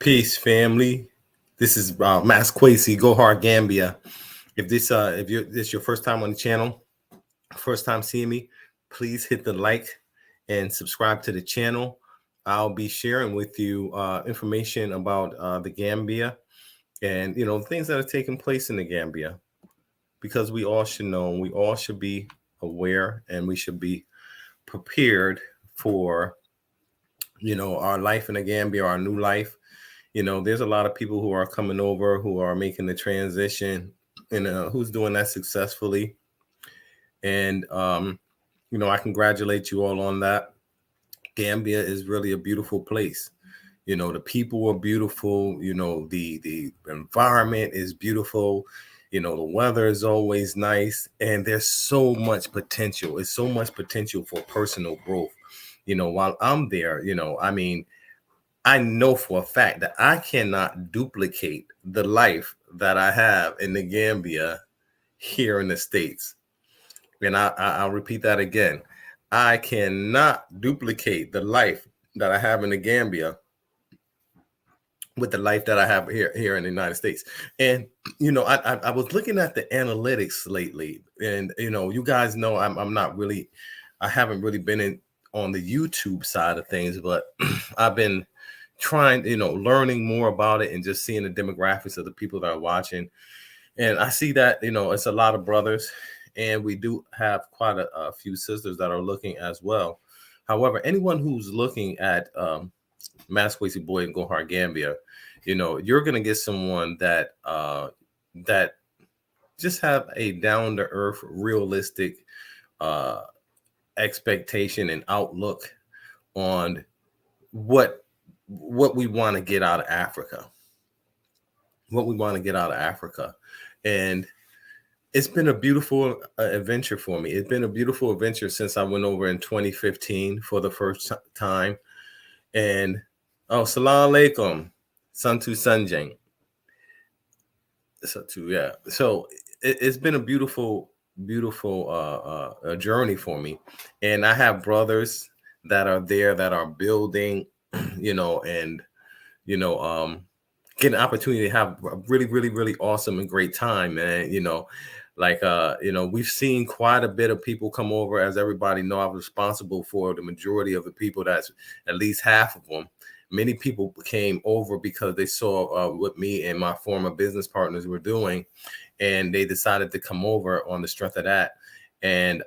Peace, family. This is Mass Kwesi, Go Hard Gambia. If this is your first time on the channel, first time seeing me, please hit the like and subscribe to the channel. I'll be sharing with you information about the Gambia and things that are taking place in the Gambia, because we all should know, we all should be aware, and we should be prepared for our life in the Gambia, our new life. There's a lot of people who are coming over, who are making the transition, and who's doing that successfully. And, I congratulate you all on that. Gambia is really a beautiful place. The people are beautiful. The environment is beautiful. The weather is always nice. And there's so much potential. It's so much potential for personal growth. While I'm there, I know for a fact that I cannot duplicate the life that I have in the Gambia here in the States. And I'll repeat that again. I cannot duplicate the life that I have in the Gambia with the life that I have here in the United States. And, I was looking at the analytics lately, and, you guys know I haven't really been on the YouTube side of things, but I've been trying, learning more about it and just seeing the demographics of the people that are watching. And I see that, it's a lot of brothers, and we do have quite a few sisters that are looking as well. However, anyone who's looking at Mass Kwesi Boyd and Go Hard Gambia, you're going to get someone that that just have a down-to-earth, realistic expectation and outlook on what we want to get out of Africa, And it's been a beautiful adventure for me. It's been a beautiful adventure since I went over in 2015 for the first time. And salam alaikum, Santu Sanjang. So it's been a beautiful journey for me. And I have brothers that are there that are building, and get an opportunity to have a really, really, really awesome and great time, man. We've seen quite a bit of people come over. As everybody know, I'm responsible for the majority of the people. That's at least half of them. Many people came over because they saw what me and my former business partners were doing, and they decided to come over on the strength of that, and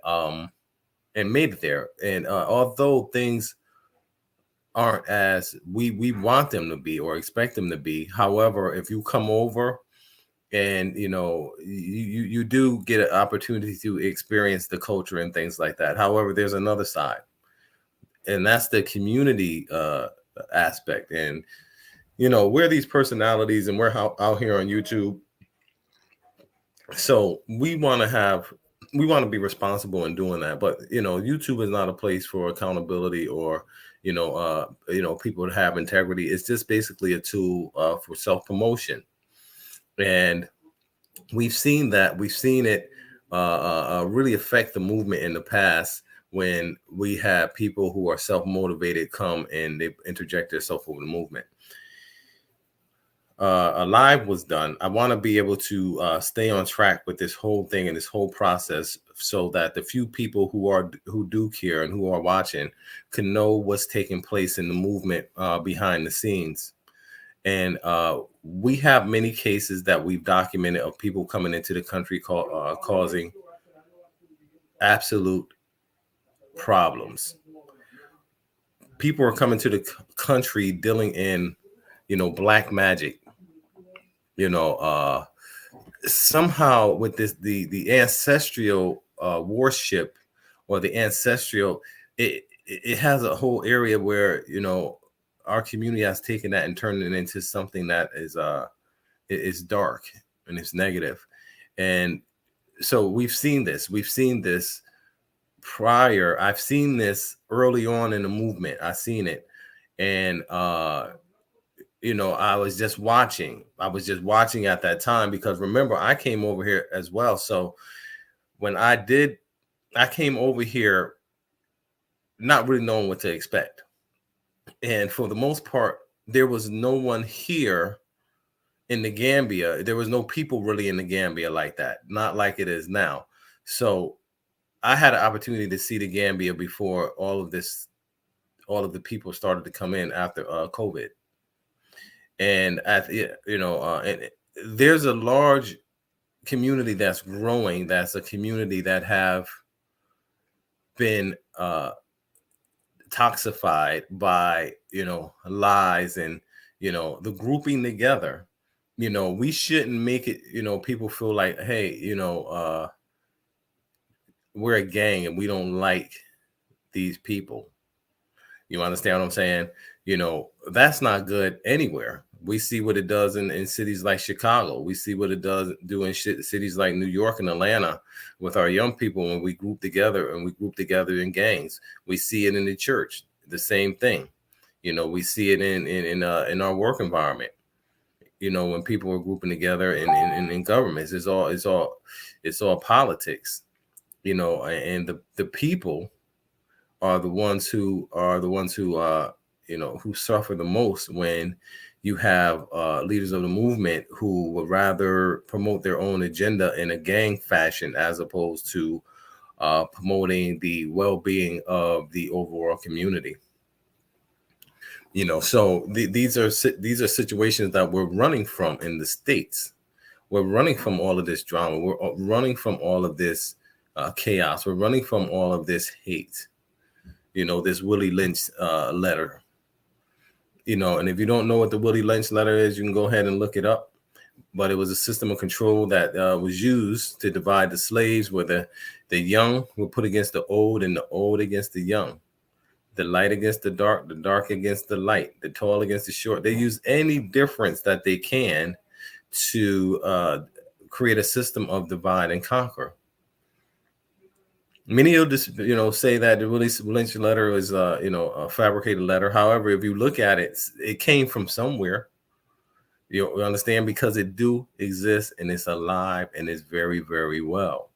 made it there. And although things aren't as we want them to be or expect them to be, however, if you come over and you do get an opportunity to experience the culture and things like that. However, there's another side, and that's the community aspect. And we're these personalities, and we're out here on YouTube, so we want to be responsible in doing that. But YouTube is not a place for accountability or people to have integrity. It's just basically a tool for self-promotion. And we've seen it really affect the movement in the past, when we have people who are self-motivated come and they interject themselves over the movement. A live was done. I want to be able to stay on track with this whole thing and this whole process, so that the few people who do care and who are watching can know what's taking place in the movement behind the scenes. And we have many cases that we've documented of people coming into the country causing absolute problems. People are coming to the country dealing in, black magic. Somehow with this, the ancestral worship, or the ancestral, it has a whole area where, our community has taken that and turned it into something that is dark and it's negative. And so we've seen this prior. I've seen this early on in the movement. I've seen it. And I was just watching at that time, because remember, I came over here as well. So when I came over here not really knowing what to expect. And for the most part, there was no one here in the Gambia. There was no people really in the Gambia like that, not like it is now. So I had an opportunity to see the Gambia before all of the people started to come in after COVID. And and there's a large community that's growing. That's a community that have been toxified by lies and the grouping together. We shouldn't make it people feel like, hey, we're a gang and we don't like these people. You understand what I'm saying? That's not good anywhere. We see what it does in cities like Chicago. We see what it does do in cities like New York and Atlanta with our young people when we group together in gangs. We see it in the church, the same thing. We see it in our work environment. When people are grouping together in governments, it's all politics. And the people are the ones who who suffer the most when you have leaders of the movement who would rather promote their own agenda in a gang fashion as opposed to promoting the well-being of the overall community. So these are situations that we're running from in the States. We're running from all of this drama. We're running from all of this chaos. We're running from all of this hate. This Willie Lynch letter. And if you don't know what the Willie Lynch letter is, you can go ahead and look it up. But it was a system of control that was used to divide the slaves, where the young were put against the old and the old against the young, the light against the dark against the light, the tall against the short. They use any difference that they can to create a system of divide and conquer. Many will just, say that the Willie Lynch letter is, a fabricated letter. However, if you look at it, it came from somewhere. You understand, because it do exist and it's alive and it's very, very well.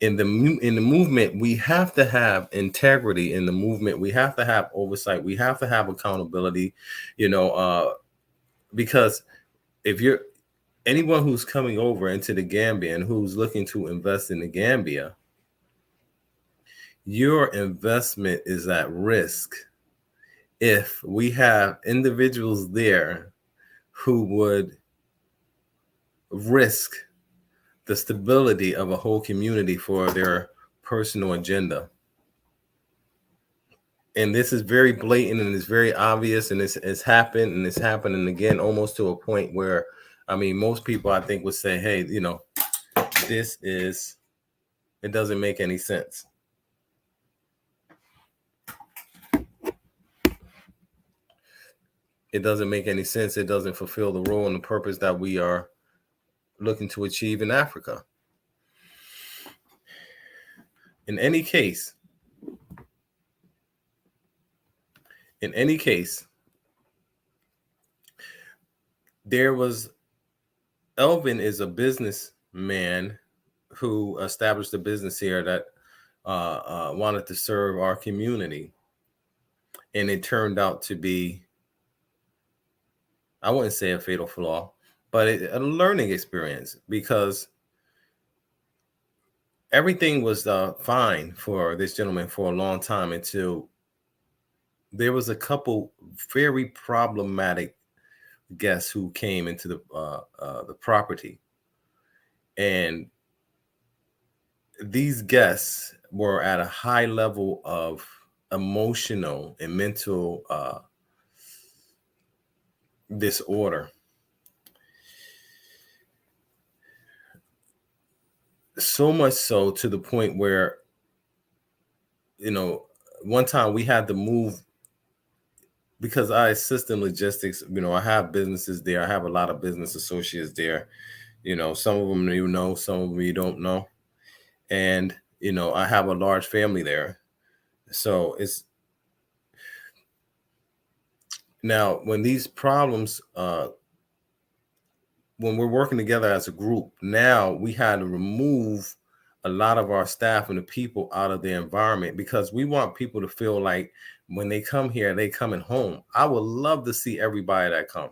In the movement, we have to have integrity. In the movement, we have to have oversight. We have to have accountability. Because if you're anyone who's coming over into the Gambia and who's looking to invest in the Gambia, your investment is at risk if we have individuals there who would risk the stability of a whole community for their personal agenda. And this is very blatant and it's very obvious, and it's happened and it's happening again, almost to a point where, most people I think would say, hey, it doesn't make any sense. It doesn't make any sense. It doesn't fulfill the role and the purpose that we are looking to achieve in Africa. In any case, there was Elvin is a businessman who established a business here that wanted to serve our community. And it turned out to be, I wouldn't say a fatal flaw, but a learning experience, because everything was fine for this gentleman for a long time until there was a couple very problematic guests who came into the property. And these guests were at a high level of emotional and mental disorder. So much so to the point where, one time we had to move, because I assist in logistics. I have businesses there. I have a lot of business associates there. Some of them you know, some of them you don't know. And, I have a large family there. So it's now when these problems, when we're working together as a group, now we had to remove a lot of our staff and the people out of the environment, because we want people to feel like when they come here, they coming home. I would love to see everybody that come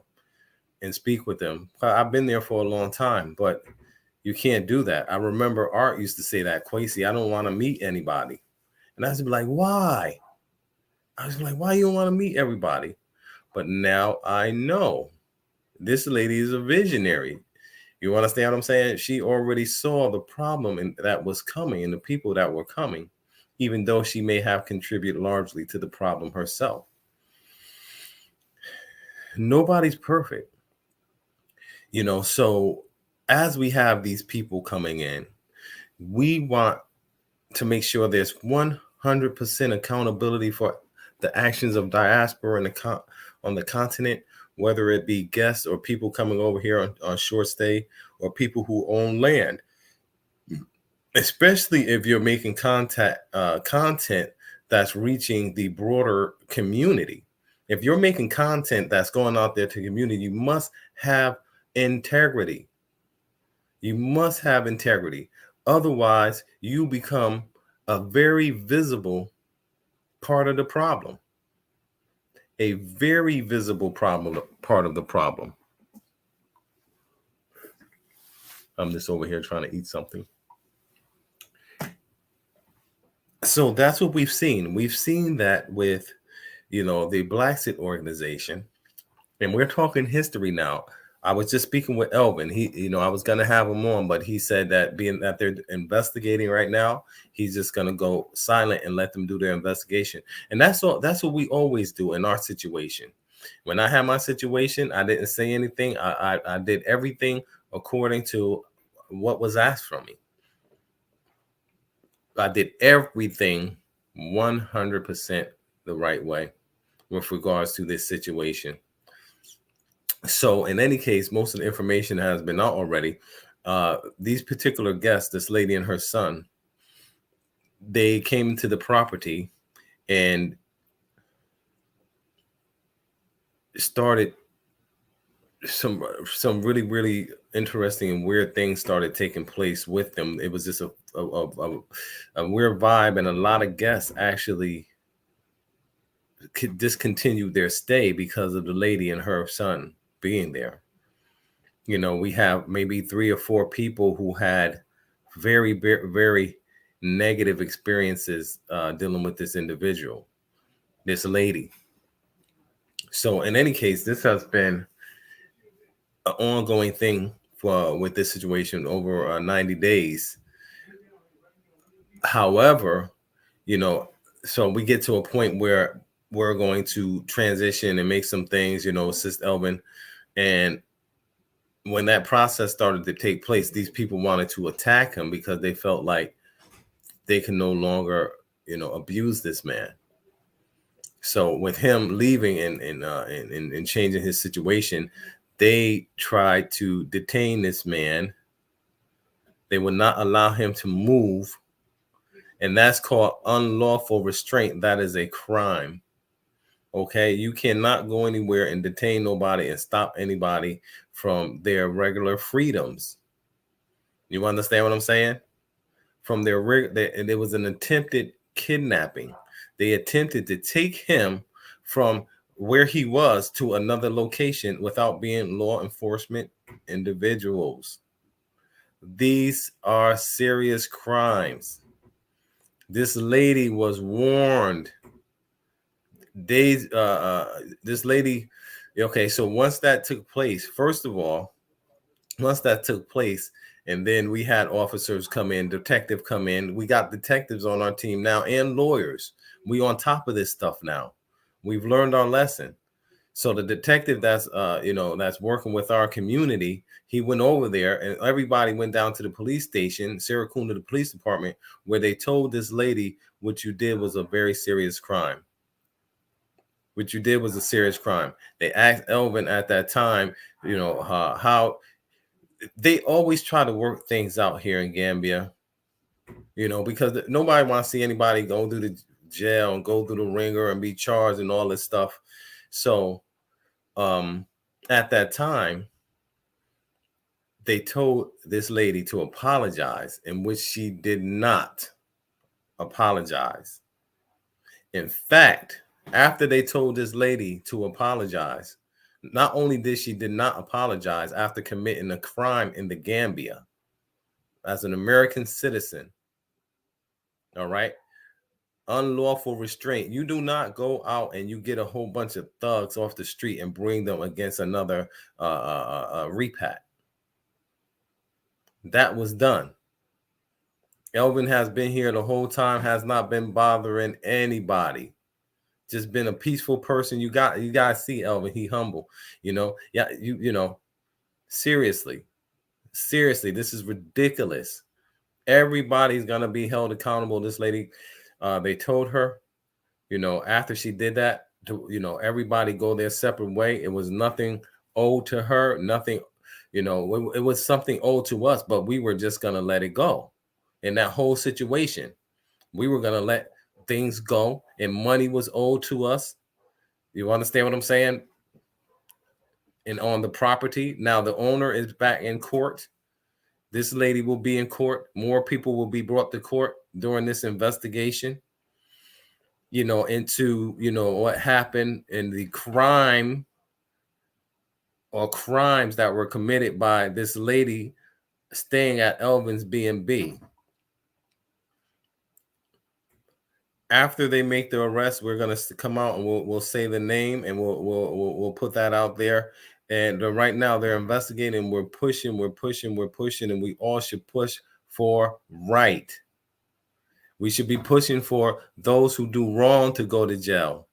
and speak with them. I've been there for a long time, but you can't do that. I remember Art used to say that, Kwesi, I don't want to meet anybody. And I was like, why? I was like, why you don't want to meet everybody? But now I know this lady is a visionary. You understand what I'm saying? She already saw the problem that was coming and the people that were coming, even though she may have contributed largely to the problem herself. Nobody's perfect. So as we have these people coming in, we want to make sure there's 100% accountability for the actions of diaspora on the continent, whether it be guests or people coming over here on short stay or people who own land, especially if you're making content that's reaching the broader community. If you're making content that's going out there to the community, you must have integrity. You must have integrity. Otherwise, you become a very visible part of the problem. A very visible part of the problem. I'm just over here trying to eat something. So that's what we've seen. We've seen that with, the Black organization, and we're talking history now. I was just speaking with Elvin. He, I was going to have him on, but he said that being that they're investigating right now, he's just going to go silent and let them do their investigation. And that's all. That's what we always do in our situation. When I had my situation, I didn't say anything. I did everything according to what was asked from me. I did everything 100% the right way with regards to this situation. So in any case, most of the information has been out already. These particular guests, this lady and her son, they came to the property and started some really, really interesting and weird things started taking place with them. It was just a weird vibe, and a lot of guests actually discontinued their stay because of the lady and her son being there. We have maybe 3 or 4 people who had very, very negative experiences dealing with this individual, this lady. So in any case, this has been an ongoing thing with this situation over 90 days. However, so we get to a point where we're going to transition and make some things, assist Elvin. And when that process started to take place, these people wanted to attack him because they felt like they can no longer, abuse this man. So with him leaving and changing his situation, they tried to detain this man. They would not allow him to move. And that's called unlawful restraint. That is a crime. Okay, you cannot go anywhere and detain nobody and stop anybody from their regular freedoms. You understand what I'm saying? From and there was an attempted kidnapping. They attempted to take him from where he was to another location without being law enforcement individuals. These are serious crimes. This lady was warned. This lady, okay, so once that took place, first of all, and then we had officers come in, detective come in. We got detectives on our team now and lawyers. We on top of this stuff now. We've learned our lesson. So the detective that's that's working with our community, he went over there and everybody went down to the police station, Sirikunda, the police department, where they told this lady, what you did was a very serious crime. What you did was a serious crime. They asked Elvin at that time, how they always try to work things out here in Gambia, because nobody wants to see anybody go through the jail and go through the ringer and be charged and all this stuff. So at that time, they told this lady to apologize, in which she did not apologize. In fact, after they told this lady to apologize, not only did not apologize after committing a crime in the Gambia as an American citizen, all right, unlawful restraint. You do not go out and you get a whole bunch of thugs off the street and bring them against another repat. That was done. Elvin has been here the whole time, has not been bothering anybody. Just been a peaceful person. You guys see Elvin, he humble, Yeah, seriously, this is ridiculous. Everybody's gonna be held accountable. This lady, they told her, after she did that, to everybody go their separate way. It was nothing owed to her, nothing, it was something owed to us, but we were just gonna let it go. In that whole situation, we were gonna let things go, and money was owed to us. You understand what I'm saying? And on the property, now the owner is back in court. This lady will be in court. More people will be brought to court during this investigation, into, what happened in the crime or crimes that were committed by this lady staying at Elvin's B&B. After they make the arrest, we're gonna come out and we'll say the name, and we'll put that out there. And right now they're investigating. We're pushing, and we all should push for right. We should be pushing for those who do wrong to go to jail.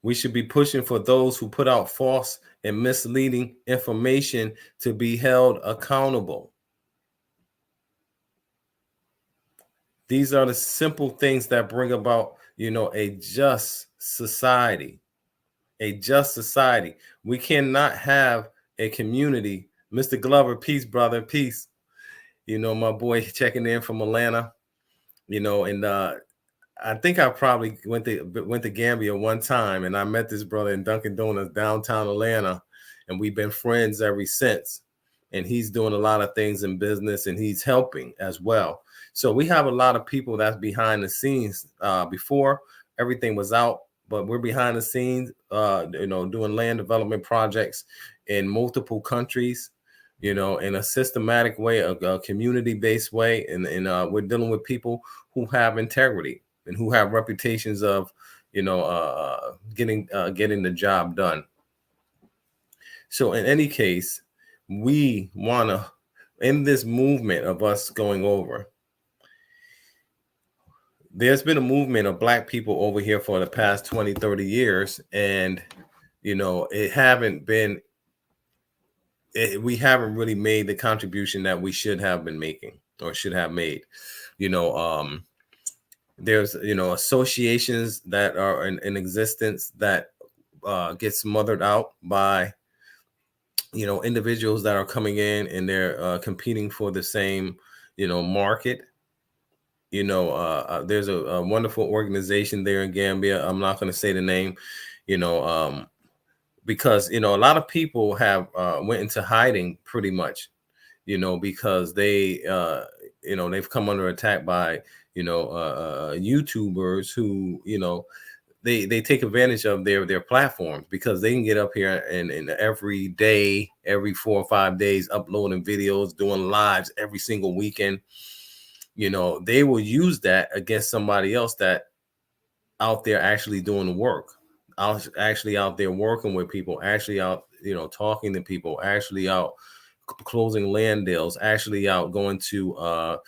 We should be pushing for those who put out false and misleading information to be held accountable. These are the simple things that bring about, a just society. A just society. We cannot have a community. Mr. Glover, peace, brother, peace. My boy checking in from Atlanta. And I think I probably went to Gambia one time, and I met this brother in Dunkin' Donuts downtown Atlanta, and we've been friends ever since. And he's doing a lot of things in business, and he's helping as well. So we have a lot of people that's behind the scenes. Before everything was out, but we're behind the scenes, doing land development projects in multiple countries, in a systematic way, a community-based way, and we're dealing with people who have integrity and who have reputations of, getting the job done. So in any case, we want to, in this movement of us going over, there's been a movement of Black people over here for the past 20, 30 years. And, we haven't really made the contribution that we should have been making or should have made. There's, associations that are in existence that get smothered out by, individuals that are coming in and they're competing for the same, market. There's a wonderful organization there in Gambia. I'm not going to say the name, because, a lot of people have went into hiding pretty much, because they, they've come under attack by, YouTubers who, they take advantage of their platforms, because they can get up here and every day, every 4 or 5 days, uploading videos, doing lives every single weekend. They will use that against somebody else that out there actually doing the work, actually out there working with people, actually out, talking to people, actually out closing land deals, actually out going to,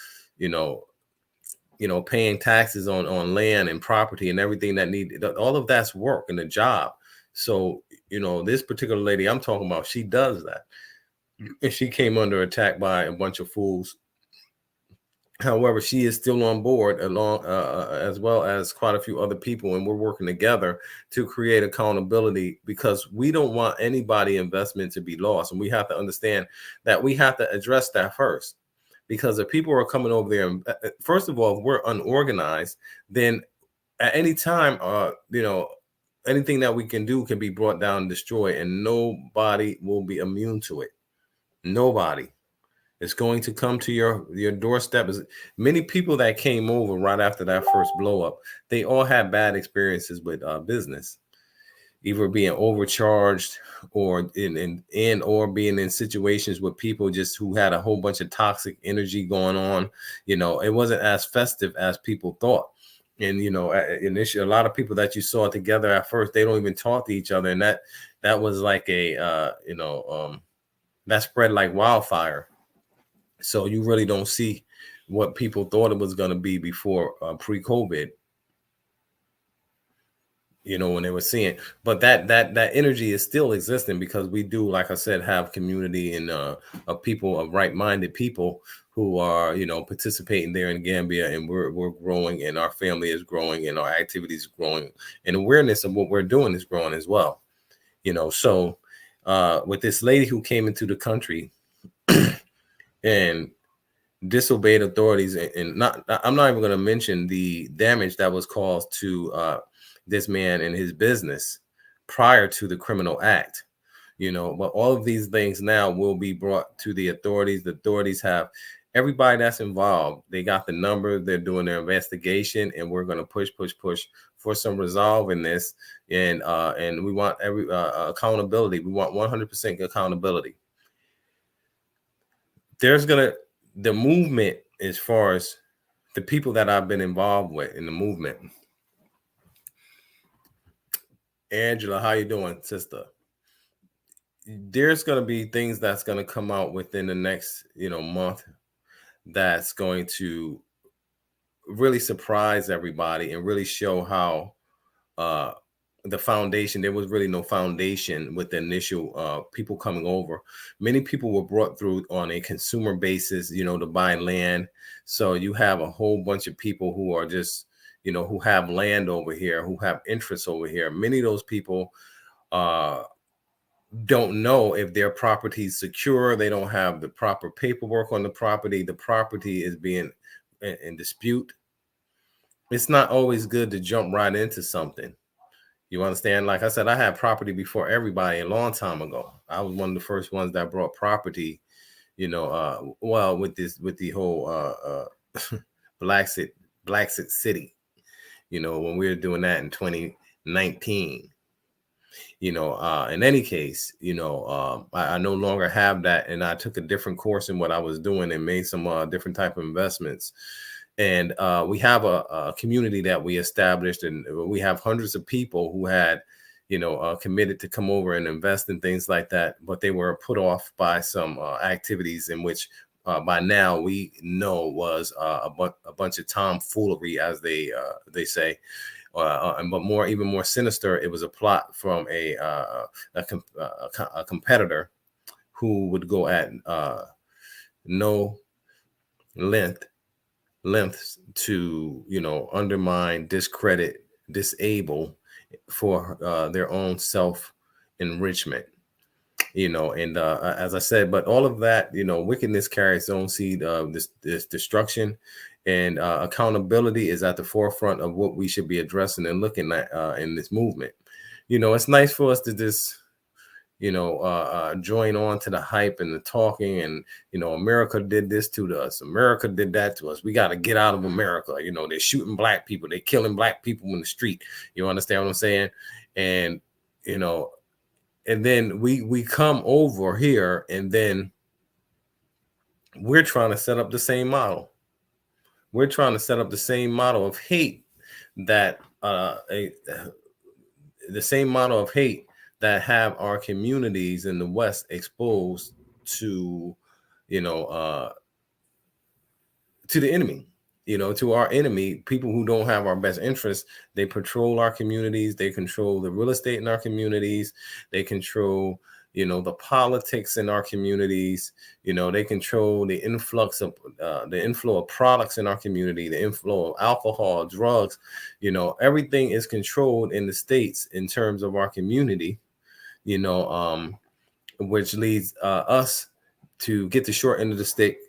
paying taxes on land and property and everything that all of that's work and a job. So, this particular lady I'm talking about, she does that. And she came under attack by a bunch of fools. However, she is still on board along as well as quite a few other people, and we're working together to create accountability, because we don't want anybody investment to be lost, and we have to understand that we have to address that first. Because if people are coming over there, and first of all, if we're unorganized, then at any time, anything that we can do can be brought down and destroyed, and nobody will be immune to it. Nobody. It's going to come to your doorstep. Many people that came over right after that first blow up, they all had bad experiences with business, either being overcharged or or being in situations with people just who had a whole bunch of toxic energy going on. It wasn't as festive as people thought. And initially, a lot of people that you saw together at first, they don't even talk to each other, and that was like that spread like wildfire. So you really don't see what people thought it was going to be before pre-COVID. When they were seeing, but that energy is still existing, because we do, like I said, have community and of people, of right-minded people who are participating there in Gambia, and we're growing, and our family is growing, and our activities growing, and awareness of what we're doing is growing as well. So with this lady who came into the country and disobeyed authorities, and I'm not even going to mention the damage that was caused to this man and his business prior to the criminal act. But all of these things now will be brought to the authorities. The authorities have everybody that's involved. They got the number. They're doing their investigation, and we're going to push for some resolve in this. And we want every accountability. We want 100% accountability. The movement, as far as the people that I've been involved with in the movement. Angela, how you doing, sister? There's going to be things that's going to come out within the next, month, that's going to really surprise everybody and really show how the foundation, there was really no foundation with the initial people coming over. Many people were brought through on a consumer basis, to buy land. So you have a whole bunch of people who are just, who have land over here, who have interests over here. Many of those people don't know if their property is secure. They don't have the proper paperwork on the property. The property is being in dispute. It's not always good to jump right into something. You understand? Like I said, I had property before everybody a long time ago. I was one of the first ones that brought property, with the whole Black City, when we were doing that in 2019. In any case, I no longer have that, and I took a different course in what I was doing and made some different type of investments. And we have a community that we established, and we have hundreds of people who had, committed to come over and invest in things like that, but they were put off by some activities in which by now we know was a bunch of tomfoolery, as they say. But even more sinister, it was a plot from a competitor who would go at no lengths to undermine, discredit, disable for their own self-enrichment. And as I said, but all of that, wickedness carries its own seed of this destruction. And accountability is at the forefront of what we should be addressing and looking at in this movement. It's nice for us to just, join on to the hype and the talking, and, America did this to us. America did that to us. We got to get out of America. They're shooting black people. They're killing black people in the street. You understand what I'm saying? And, and then we come over here, and then we're trying to set up the same model. We're trying to set up the same model of hate that the same model of hate that have our communities in the West exposed to, to the enemy, to our enemy, people who don't have our best interests. They patrol our communities. They control the real estate in our communities. They control, the politics in our communities. They control the inflow of products in our community, the inflow of alcohol, drugs. Everything is controlled in the states in terms of our community, which leads us to get the short end of the stick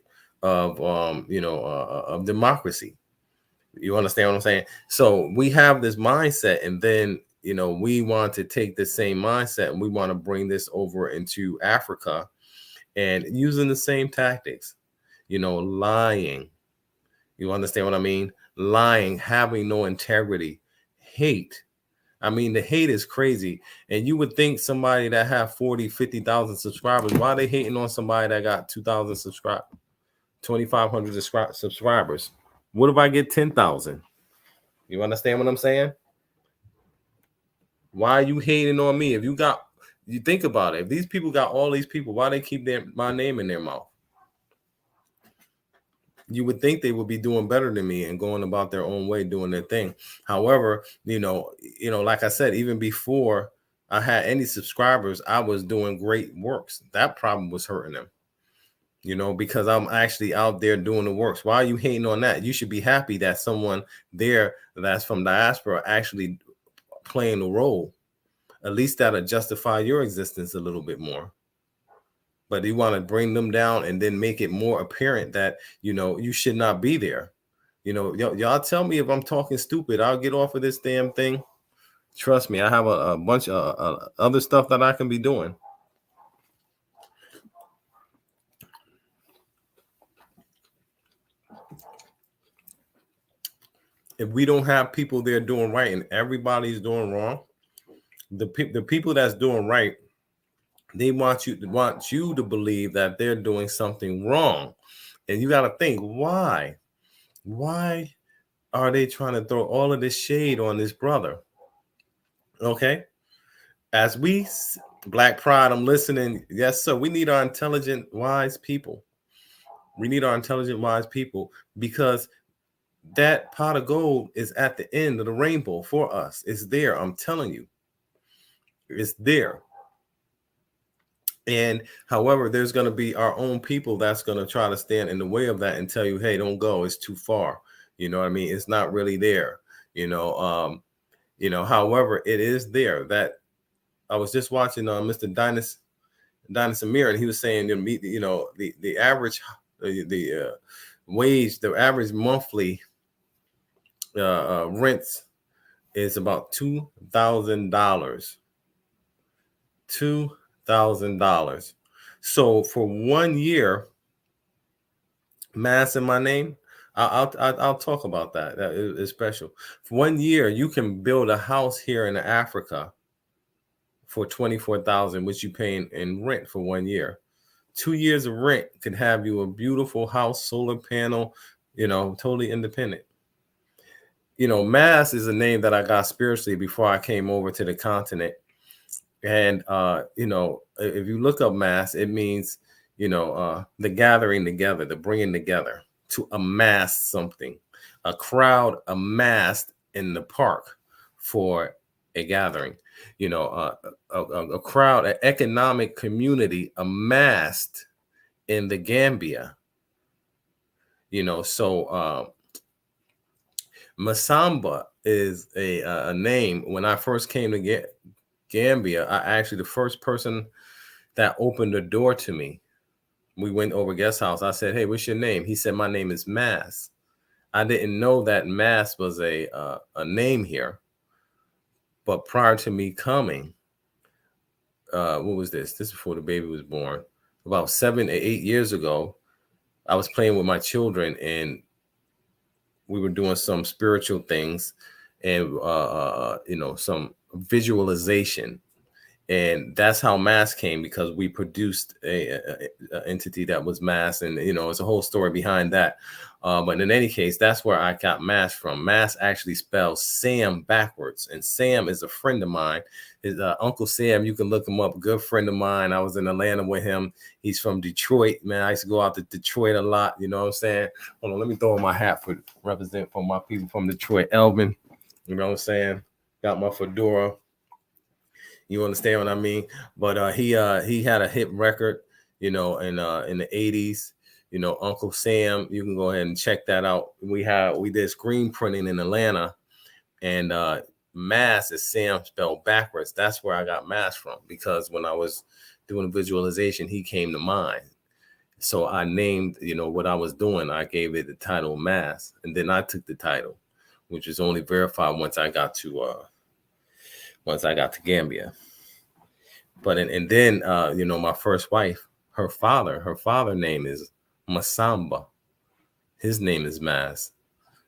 of of democracy. You understand what I'm saying? So we have this mindset, and then we want to take the same mindset and we want to bring this over into Africa and using the same tactics, lying. You understand what I mean? Lying, having no integrity, hate. I mean, the hate is crazy. And you would think somebody that have 40, 50,000 subscribers, why are they hating on somebody that got 2,000 subscribers, 2,500 subscribers? What if I get 10,000? You understand what I'm saying? Why are you hating on me? If you think about it. If these people got all these people, why they keep my name in their mouth? You would think they would be doing better than me and going about their own way, doing their thing. However, like I said, even before I had any subscribers, I was doing great works. That problem was hurting them, because I'm actually out there doing the works. Why are you hating on that? You should be happy that someone there that's from diaspora actually playing the role. At least that'll justify your existence a little bit more. But you want to bring them down and then make it more apparent that, you should not be there. Y'all tell me if I'm talking stupid. I'll get off of this damn thing. Trust me, I have a bunch of other stuff that I can be doing. If we don't have people there doing right and everybody's doing wrong, the people that's doing right, they want you to believe that they're doing something wrong. And you got to think, why are they trying to throw all of this shade on this brother? Okay. As we, Black Pride, I'm listening. Yes, sir. We need our intelligent, wise people. We need our intelligent, wise people, because that pot of gold is at the end of the rainbow for us. It's there. I'm telling you. It's there. And however, there's going to be our own people that's going to try to stand in the way of that and tell you, hey, don't go. It's too far. You know what I mean? It's not really there. However, it is there. That I was just watching Mr. Dinas Amir, and he was saying, the average, the wage, the average monthly rents is about $2,000. $2,000. So for 1 year, Mass in my name, I'll talk about that. That is special. For 1 year, you can build a house here in Africa for $24,000, which you pay in rent for 1 year. 2 years of rent can have you a beautiful house, solar panel, totally independent. Mass is a name that I got spiritually before I came over to the continent. And, if you look up Mass, it means, the gathering together, the bringing together, to amass something. A crowd amassed in the park for a gathering. A crowd, an economic community amassed in the Gambia. Masamba is a name. When I first came to Gambia, the first person that opened the door to me, we went over guest house. I said, hey, what's your name? He said, my name is Mass. I didn't know that Mass was a name here. But prior to me coming, what was this? This is before the baby was born. About 7 or 8 years ago, I was playing with my children and we were doing some spiritual things and, some visualization. And that's how Mass came, because we produced a entity that was Mass, and it's a whole story behind that. But in any case, that's where I got Mass from. Mass actually spells Sam backwards, and Sam is a friend of mine. His Uncle Sam, you can look him up. Good friend of mine. I was in Atlanta with him. He's from Detroit, man. I used to go out to Detroit a lot. You know what I'm saying? Hold on, let me throw on my hat for represent for my people from Detroit. Elvin, you know what I'm saying? Got my fedora. You understand what I mean? But he had a hit record, in the 80s. Uncle Sam. You can go ahead and check that out. We did screen printing in Atlanta, and Mass is Sam spelled backwards. That's where I got Mass from, because when I was doing visualization, he came to mind. So I named, what I was doing. I gave it the title Mass, and then I took the title, which was only verified once I got to Gambia. But and then my first wife, her father name is Masamba. His name is Mas.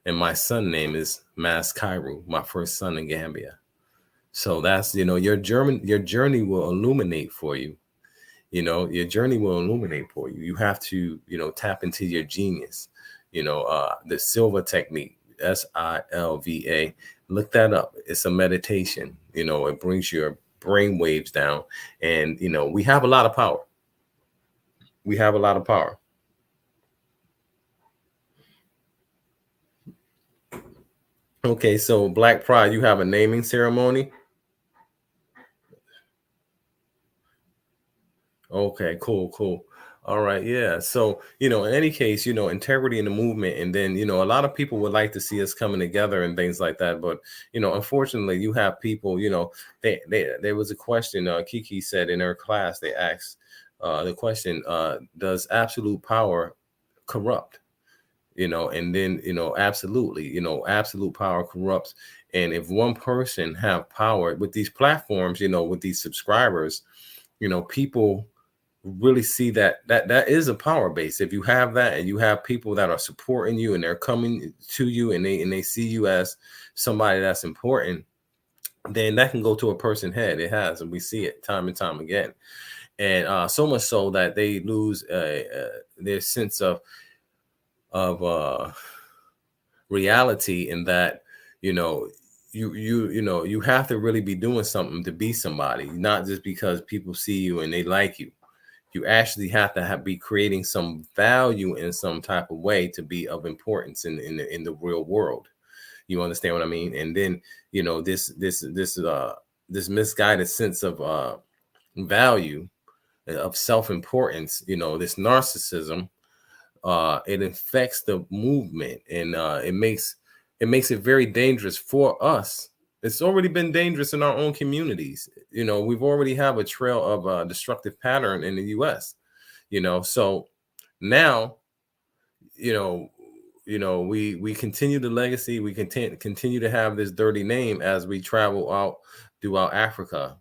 And my son name is Mas Cairo, my first son in Gambia. So that's, your journey will illuminate for you. Your journey will illuminate for you. You have to, tap into your genius. The Silva technique, SILVA. Look that up. It's a meditation. It brings your brain waves down. And, we have a lot of power. We have a lot of power. Okay, so Black Pride, you have a naming ceremony? Okay, cool. All right, yeah. So, in any case, integrity in the movement, and then, a lot of people would like to see us coming together and things like that. But, unfortunately, you have people, there was a question Kiki said in her class, they asked the question, does absolute power corrupt? And then, absolutely, absolute power corrupts. And if one person have power with these platforms, with these subscribers, people really see that is a power base. If you have that and you have people that are supporting you and they're coming to you and they see you as somebody that's important, then that can go to a person's head. It has, and we see it time and time again. And so much so that they lose their sense of reality, in that you have to really be doing something to be somebody, not just because people see you and they like you. You actually have to be creating some value in some type of way to be of importance in the real world. You understand what I mean? And then this misguided sense of value, of self-importance, this narcissism, it infects the movement, and it makes it very dangerous for us. It's already been dangerous in our own communities. We've already have a trail of a destructive pattern in the US. So now, we continue the legacy. We continue to have this dirty name as we travel out throughout Africa.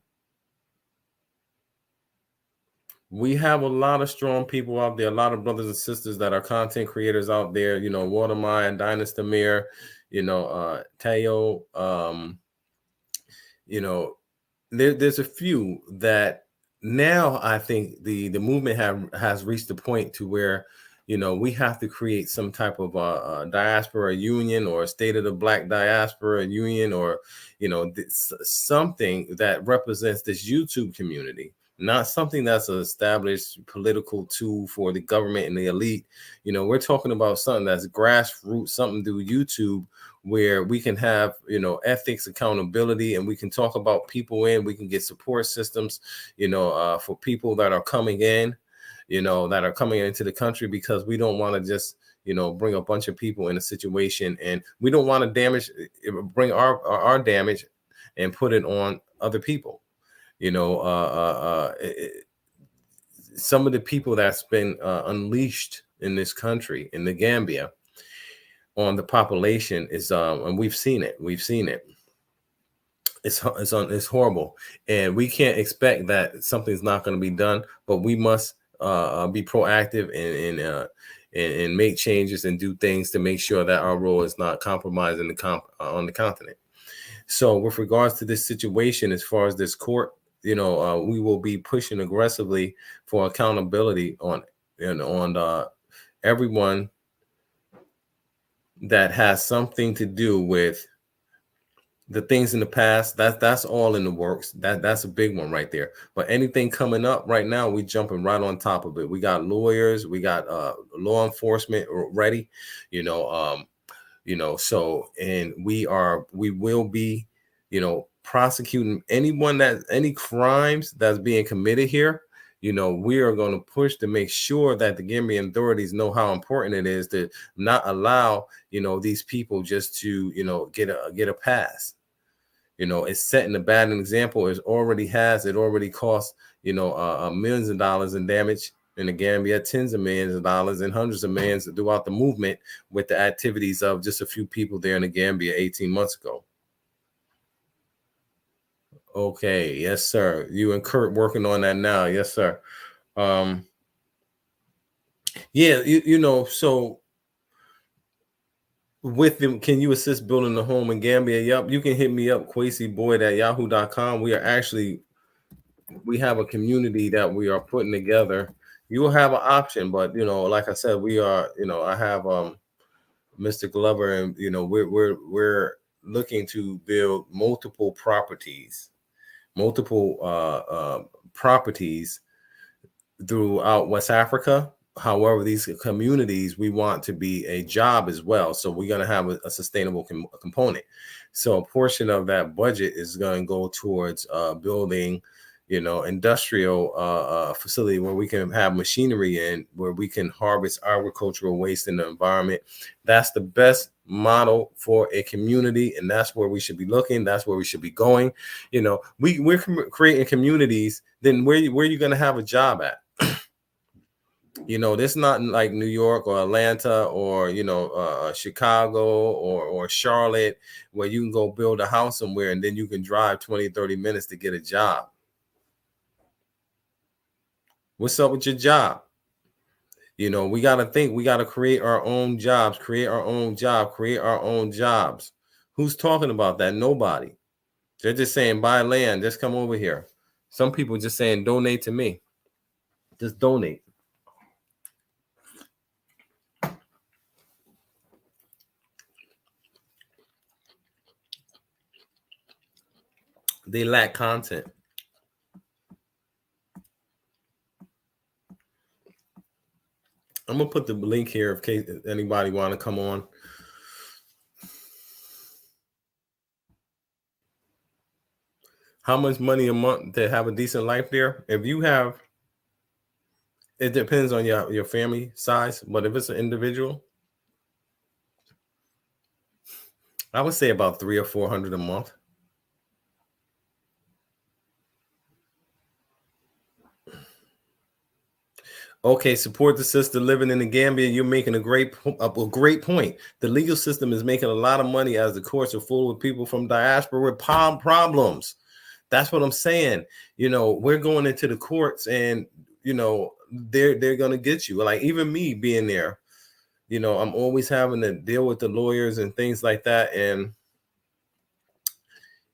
We have a lot of strong people out there, a lot of brothers and sisters that are content creators out there, Watermine, Dynasty Mir, Teo, there's a few that now I think the movement has reached the point to where, we have to create some type of diaspora union, or state of the Black diaspora union, or, something that represents this YouTube community. Not something that's an established political tool for the government and the elite. We're talking about something that's grassroots, something through YouTube, where we can have, ethics, accountability, and we can talk about people in, we can get support systems, for people that are coming in, that are coming into the country, because we don't want to just, bring a bunch of people in a situation, and we don't want to bring our damage and put it on other people. Some of the people that's been unleashed in this country, in the Gambia, on the population is, and we've seen it. It's horrible, and we can't expect that something's not going to be done. But we must be proactive and make changes and do things to make sure that our role is not compromised on the continent. So, with regards to this situation, as far as this court, we will be pushing aggressively for accountability on everyone that has something to do with the things in the past. That's all in the works. That's a big one right there. But anything coming up right now, we jumping right on top of it. We got lawyers, we got law enforcement ready, so, and we will be, prosecuting any crimes that's being committed here. We are going to push to make sure that the Gambian authorities know how important it is to not allow, these people just to, get a pass. It's setting a bad example. It already cost, millions of dollars in damage in the Gambia, tens of millions of dollars and hundreds of millions throughout the movement, with the activities of just a few people there in the Gambia 18 months ago. Okay, yes, sir. You and Kurt working on that now. Yes, sir. Yeah, you know, so with them, can you assist building a home in Gambia? Yep, you can hit me up, kwesiboyd at yahoo.com. We have a community that we are putting together. You will have an option, but you know, like I said, I have Mr. Glover, and you know, we're looking to build multiple properties throughout West Africa. However, these communities, we want to be a job as well. So we're going to have a sustainable component. So a portion of that budget is going to go towards building, you know, industrial facility where we can have machinery in, where we can harvest agricultural waste in the environment. That's the best model for a community, and that's where we should be looking. That's where we should be going. You know, we're creating communities. Then where are you going to have a job at? You know, this not like New York or Atlanta or, you know, Chicago or Charlotte, where you can go build a house somewhere and then you can drive 20-30 minutes to get a job. What's up with your job? You know, we got to think, we got to create our own jobs, create our own jobs. Who's talking about that? Nobody. They're just saying, buy land, just come over here. Some people just saying, donate to me. Just donate. They lack content. I'm gonna put the link here in case anybody want to come on. How much money a month to have a decent life there? If you have, it depends on your family size, but if it's an individual, I would say about $300 or $400 a month. Okay, support the sister living in the Gambia. You're making a great point. The legal system is making a lot of money as the courts are full with people from diaspora with problems. That's what I'm saying. You know, we're going into the courts, and you know they're gonna get you. Like even me being there, you know, I'm always having to deal with the lawyers and things like that, and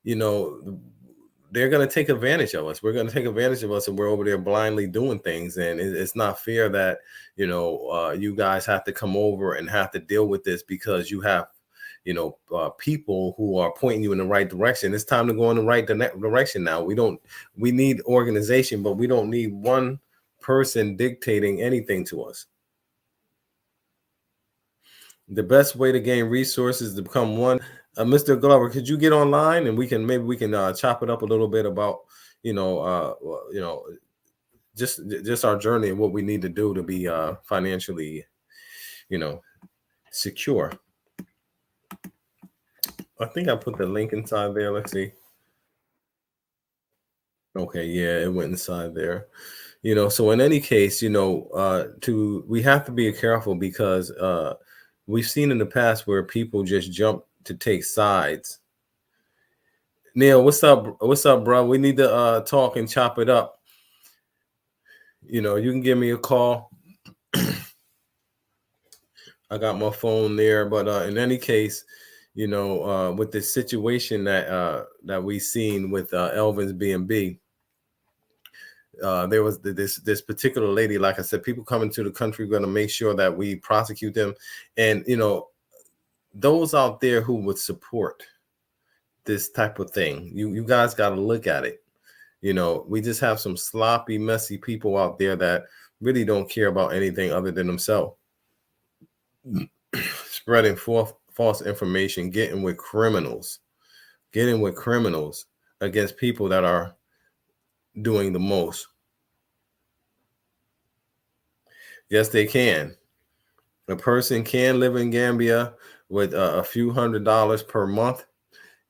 you know, they're going to take advantage of us. We're going to take advantage of us, and we're over there blindly doing things. And it's not fair that, you know, you guys have to come over and have to deal with this because you have, you know, people who are pointing you in the right direction. It's time to go in the right direction now. We need organization, but we don't need one person dictating anything to us. The best way to gain resources is to become one. Mr. Glover, could you get online and we can chop it up a little bit about just our journey and what we need to do to be financially, you know, secure. I think I put the link inside there. Let's see. Okay, yeah, it went inside there. You know, so in any case, you know, we have to be careful because we've seen in the past where people just jump to take sides. Neil, what's up? What's up, bro? We need to talk and chop it up. You know, you can give me a call. I got my phone there, but in any case, you know, with the situation that we seen with Elvin's B&B, there was this particular lady. Like I said, people coming to the country, we're going to make sure that we prosecute them, and you know, those out there who would support this type of thing, you guys got to look at it. You know, we just have some sloppy, messy people out there that really don't care about anything other than themselves. Spreading false information, getting with criminals against people that are doing the most. Yes, they can. A person can live in Gambia with a few $100s per month.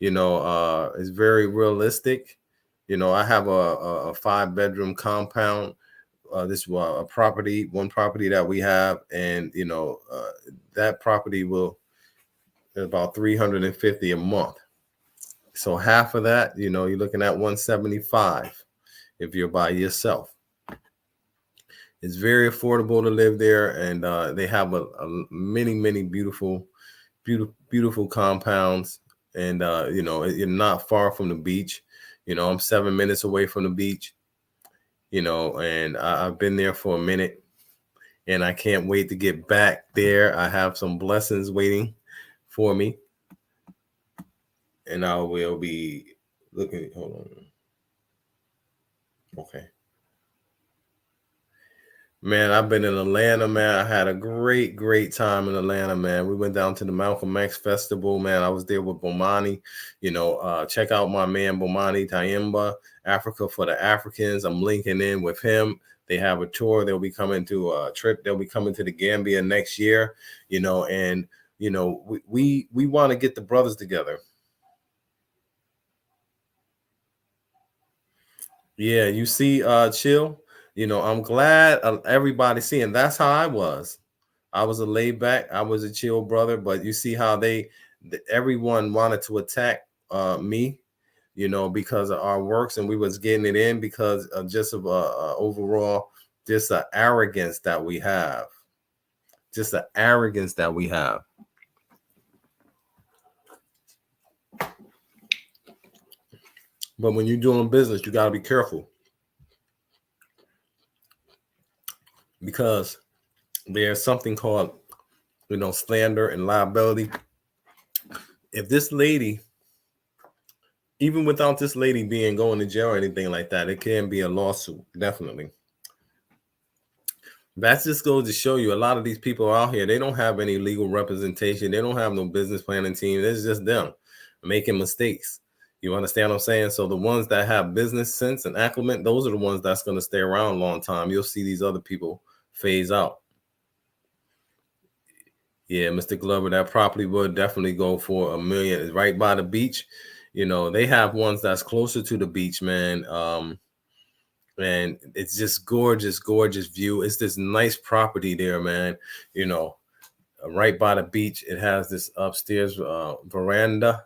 You know, it's very realistic. You know, I have a 5-bedroom compound. This one property that we have, and you know, that property will about $350 a month. So half of that, you know, you're looking at $175 if you're by yourself. It's very affordable to live there, and they have a many beautiful compounds. And you know, you're not far from the beach. You know, I'm 7 minutes away from the beach. You know, and I've been there for a minute, and I can't wait to get back there. I have some blessings waiting for me, and I will be looking. Hold on. Okay. Man, I've been in Atlanta, man. I had a great time in Atlanta, man. We went down to the Malcolm X Festival, man. I was there with Bomani. You know, check out my man Bomani Tayimba, Africa for the Africans. I'm linking in with him. They have a tour. They'll be coming to a trip. They'll be coming to the Gambia next year. You know, and you know, we want to get the brothers together. Yeah, you see, Chill. You know, I'm glad everybody's seeing. That's how I was. I was a laid back, I was a chill brother, but you see how everyone wanted to attack me, you know, because of our works, and we was getting it in because of just of overall just the arrogance that we have, just the arrogance that we have. But when you're doing business, you got to be careful, because there's something called, you know, slander and liability. If this lady, even without this lady being going to jail or anything like that, it can be a lawsuit, definitely. That just goes to show you a lot of these people out here, they don't have any legal representation. They don't have no business planning team. It's just them making mistakes. You understand what I'm saying? So the ones that have business sense and acumen, those are the ones that's going to stay around a long time. You'll see these other people phase out. Yeah, Mr. Glover, that property would definitely go for $1 million. It's right by the beach. You know, they have ones that's closer to the beach, man. And it's just gorgeous view. It's this nice property there, man. You know, right by the beach. It has this upstairs veranda,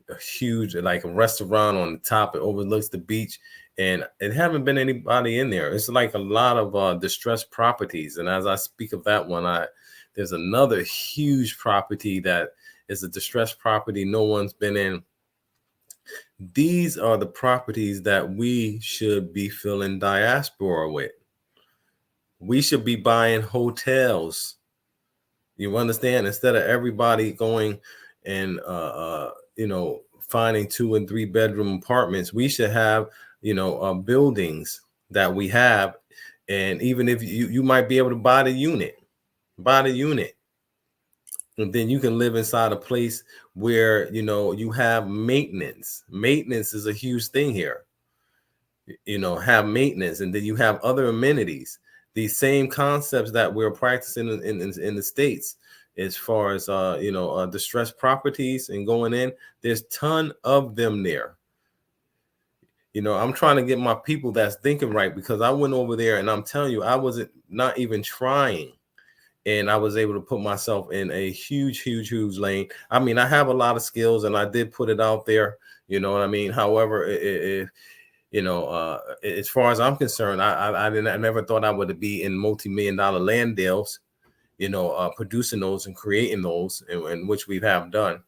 a huge, like a restaurant on the top. It overlooks the beach, and it haven't been anybody in there. It's like a lot of distressed properties. And as I speak of that one, there's another huge property that is a distressed property no one's been in. These are the properties that we should be filling diaspora with. We should be buying hotels. You understand? Instead of everybody going and you know, finding 2 and 3 bedroom apartments, we should have, you know, buildings that we have. And even if you might be able to buy the unit, and then you can live inside a place where, you know, you have maintenance. Maintenance is a huge thing here. You know, have maintenance, and then you have other amenities. These same concepts that we're practicing in the States, as far as you know, distressed properties and going in. There's ton of them there. You know, I'm trying to get my people that's thinking right, because I went over there and I'm telling you, I wasn't not even trying. And I was able to put myself in a huge lane. I mean, I have a lot of skills, and I did put it out there. You know what I mean? However, you know, as far as I'm concerned, I never thought I would be in multi-million-dollar land deals. You know, producing those and creating those, and which we have done.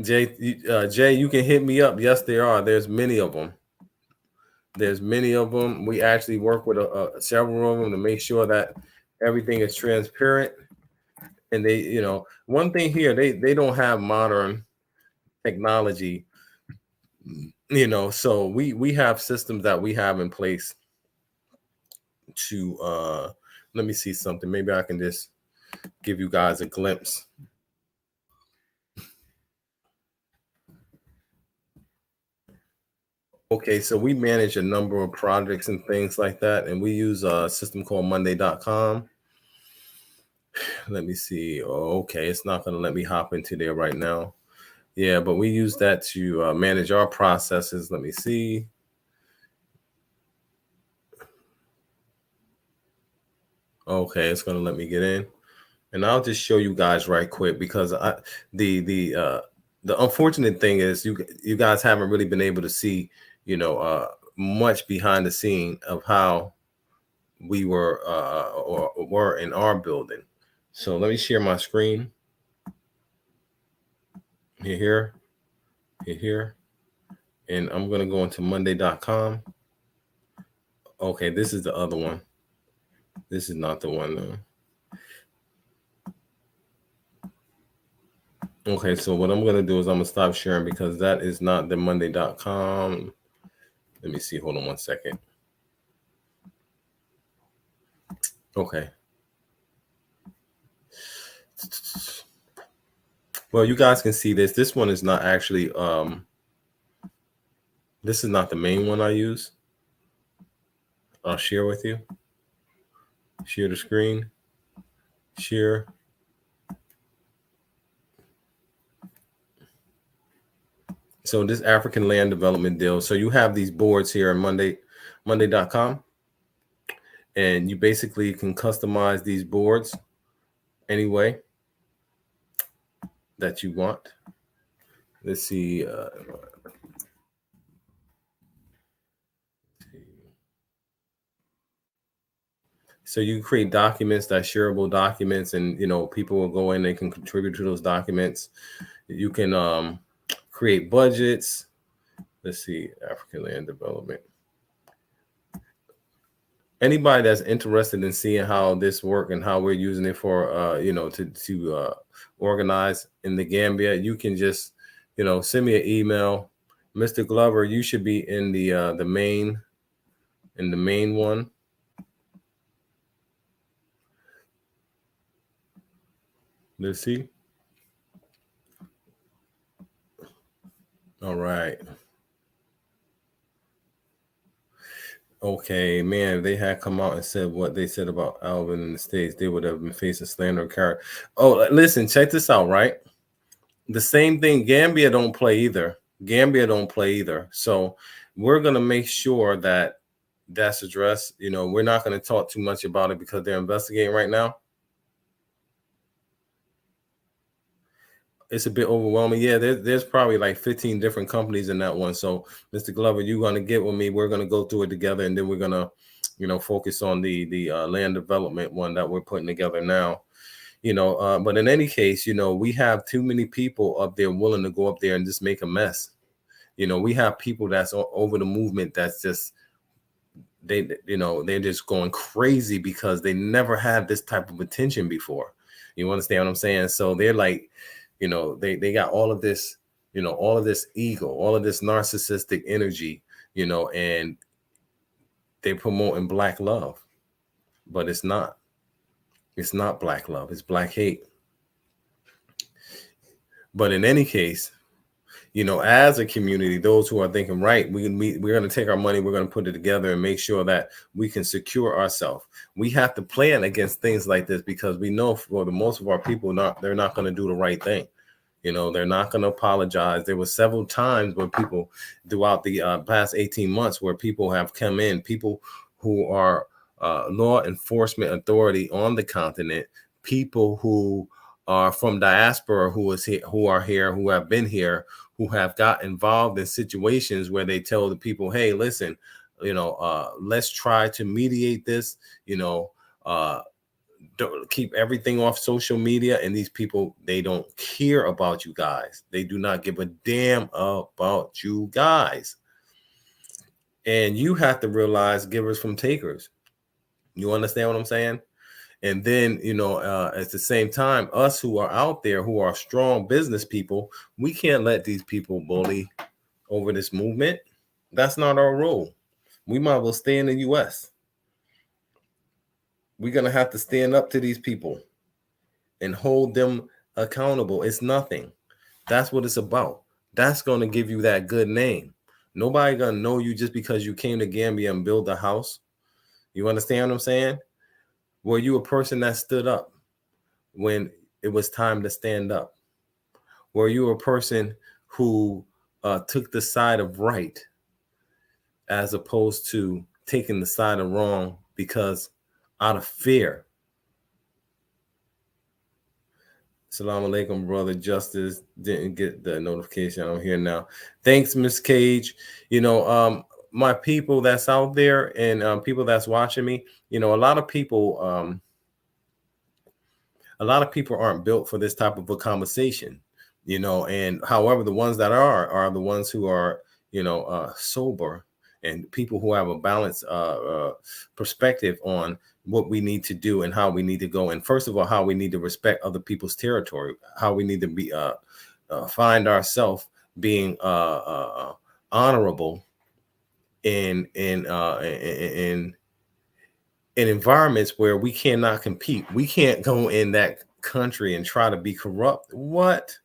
Jay, you can hit me up. Yes, there are. There's many of them. We actually work with several of them to make sure that everything is transparent. And they, you know, one thing here, they don't have modern technology, you know, so we have systems that we have in place to let me see something. Maybe I can just give you guys a glimpse. Okay, so we manage a number of projects and things like that, and we use a system called Monday.com. Let me see. Oh, okay, it's not going to let me hop into there right now. Yeah, but we use that to manage our processes. Let me see. Okay, it's going to let me get in, and I'll just show you guys right quick, because the unfortunate thing is you guys haven't really been able to see, you know, much behind the scene of how we were or were in our building. So let me share my screen. Here, and I'm going to go into Monday.com. Okay, this is the other one. This is not the one though. Okay, so what I'm going to do is I'm going to stop sharing because that is not the Monday.com. Let me see. Hold on one second. Okay. Well, you guys can see this. This one is not actually, this is not the main one I use. I'll share with you. Share the screen. Share. So this African land development deal. So you have these boards here on Monday.com. And you basically can customize these boards any way that you want. Let's see. So you create documents, that shareable documents, and people will go in, they can contribute to those documents. You can create budgets. Let's see, African land development. Anybody that's interested in seeing how this work and how we're using it for to organize in the Gambia, you can just send me an email. Mr. Glover, you should be in the main one. Let's see. All right. Okay, man, if they had come out and said what they said about Elvin in the States, they would have been facing slander character. Oh, listen, check this out, right? The same thing, Gambia don't play either. So we're going to make sure that that's addressed. We're not going to talk too much about it because they're investigating right now. It's a bit overwhelming. Yeah, there's probably like 15 different companies in that one. So, Mr. Glover, you're going to get with me. We're going to go through it together, and then we're going to, focus on the land development one that we're putting together now. But in any case, we have too many people up there willing to go up there and just make a mess. We have people that's over the movement that's just they're just going crazy because they never had this type of attention before. You understand what I'm saying? So they're like, they got all of this, all of this ego, all of this narcissistic energy, and they're promoting black love, but it's not black love. It's black hate. But in any case, as a community, those who are thinking, right, we're going to take our money, we're going to put it together and make sure that we can secure ourselves. We have to plan against things like this because we know for the most of our people, they're not going to do the right thing. They're not going to apologize. There were several times where people throughout the past 18 months where people have come in, people who are law enforcement authority on the continent, people who are from diaspora who have been here, who have got involved in situations where they tell the people, hey, listen, let's try to mediate this, don't keep everything off social media. And these people, they don't care about you guys. They do not give a damn about you guys. And you have to realize givers from takers. You understand what I'm saying? And then, at the same time, us who are out there, who are strong business people, we can't let these people bully over this movement. That's not our role. We might as well stay in the U.S. We're going to have to stand up to these people and hold them accountable. It's nothing. That's what it's about. That's going to give you that good name. Nobody going to know you just because you came to Gambia and built a house. You understand what I'm saying? Were you a person that stood up when it was time to stand up? Were you a person who took the side of right as opposed to taking the side of wrong because out of fear? Assalamu alaikum, brother. Justice didn't get the notification. I'm here now. Thanks, Miss Cage. my people that's out there and people that's watching me, a lot of people aren't built for this type of a conversation, and however, the ones that are the ones who are, sober, and people who have a balanced perspective on what we need to do and how we need to go. And first of all, how we need to respect other people's territory, how we need to be find ourselves being honorable in environments where we cannot compete. We can't go in that country and try to be corrupt. What?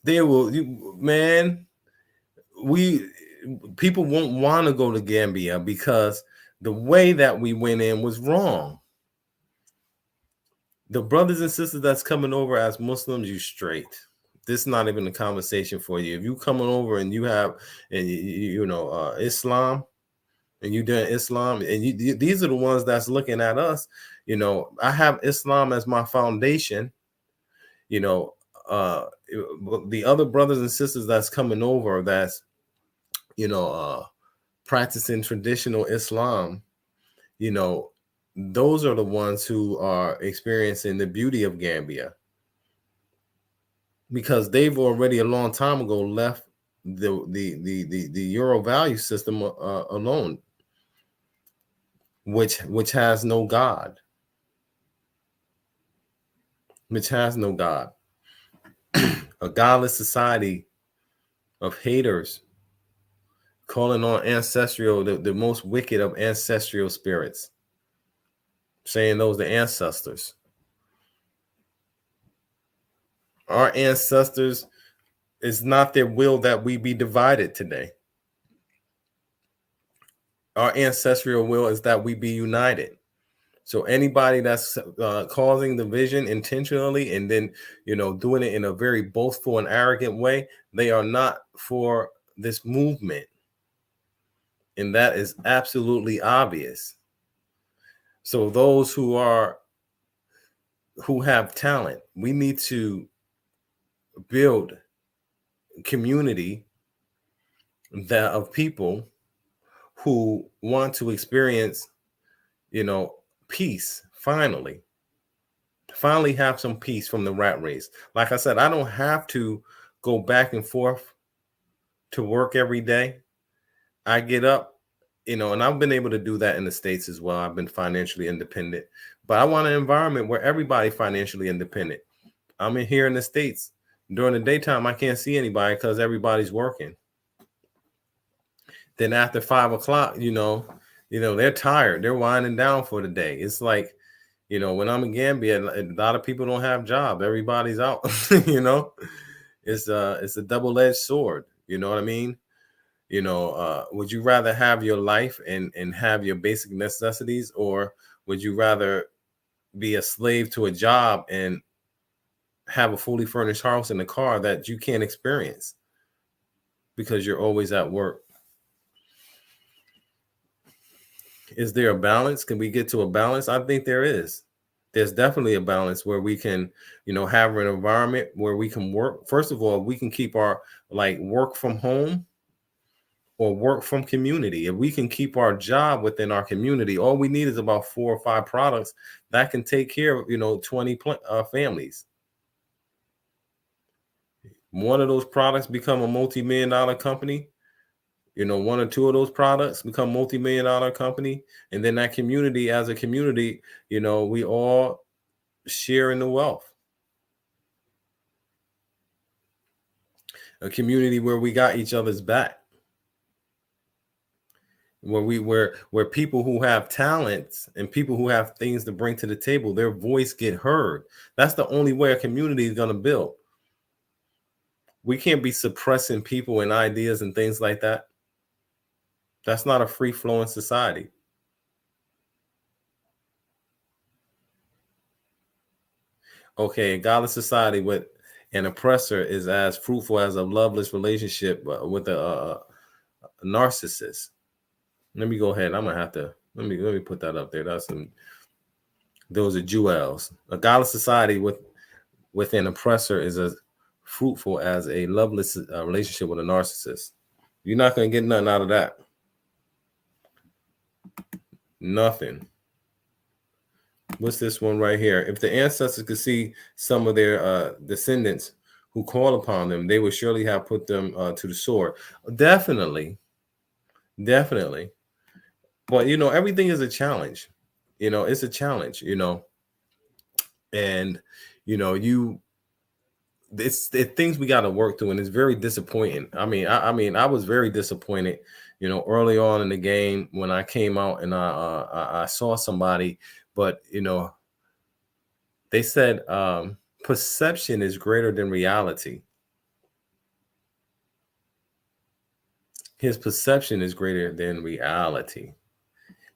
They will, man. People won't want to go to Gambia because the way that we went in was wrong. The brothers and sisters that's coming over as Muslims, you straight. This is not even a conversation for you. If you coming over and you have, and Islam, and you doing Islam, and these are the ones that's looking at us. I have Islam as my foundation. The other brothers and sisters that's coming over, that's practicing traditional Islam, those are the ones who are experiencing the beauty of Gambia, because they've already a long time ago left the Euro value system alone, which has no God, a godless society of haters calling on ancestral, the most wicked of ancestral spirits, saying those the ancestors. Our ancestors, is not their will that we be divided today. Our ancestral will is that we be united. So anybody that's causing division intentionally and then, doing it in a very boastful and arrogant way, they are not for this movement. And that is absolutely obvious. So those who have talent, we need to build community of people who want to experience, peace. Finally have some peace from the rat race. Like I said, I don't have to go back and forth to work every day. I get up, and I've been able to do that in the States as well. I've been financially independent, but I want an environment where everybody's financially independent. I'm in here in the States. During the daytime, I can't see anybody because everybody's working. Then after 5 o'clock, they're tired. They're winding down for the day. It's like, when I'm in Gambia, a lot of people don't have jobs. Everybody's out. It's a double-edged sword. You know what I mean? Would you rather have your life and have your basic necessities, or would you rather be a slave to a job and have a fully furnished house and a car that you can't experience because you're always at work? Is there a balance? Can we get to a balance? I think there is. There's definitely a balance where we can, have an environment where we can work. First of all, we can keep our work from home or work from community. If we can keep our job within our community, all we need is about 4 or 5 products that can take care of, 20 families. One of those products become a multi-million-dollar company. 1 or 2 of those products become multi-million-dollar company. And then that community, as a community, we all share in the wealth. A community where we got each other's back. Where people who have talents and people who have things to bring to the table, their voice get heard. That's the only way a community is going to build. We can't be suppressing people and ideas and things like that. That's not a free-flowing society. Okay, a godless society with an oppressor is as fruitful as a loveless relationship with a narcissist. Let me go ahead. I'm gonna have to let me put that up there. Those are jewels. A godless society with an oppressor is as fruitful as a loveless relationship with a narcissist. You're not going to get nothing out of that. Nothing. What's this one right here? If the ancestors could see some of their descendants who call upon them, they would surely have put them to the sword. Definitely. Definitely. But, you know, everything is a challenge. You know, it's a challenge, you know. And, you know, it's things we got to work through, and it's very disappointing. I mean, I was very disappointed, you know, early on in the game when I came out and I saw somebody, but, you know, they said perception is greater than reality. His perception is greater than reality.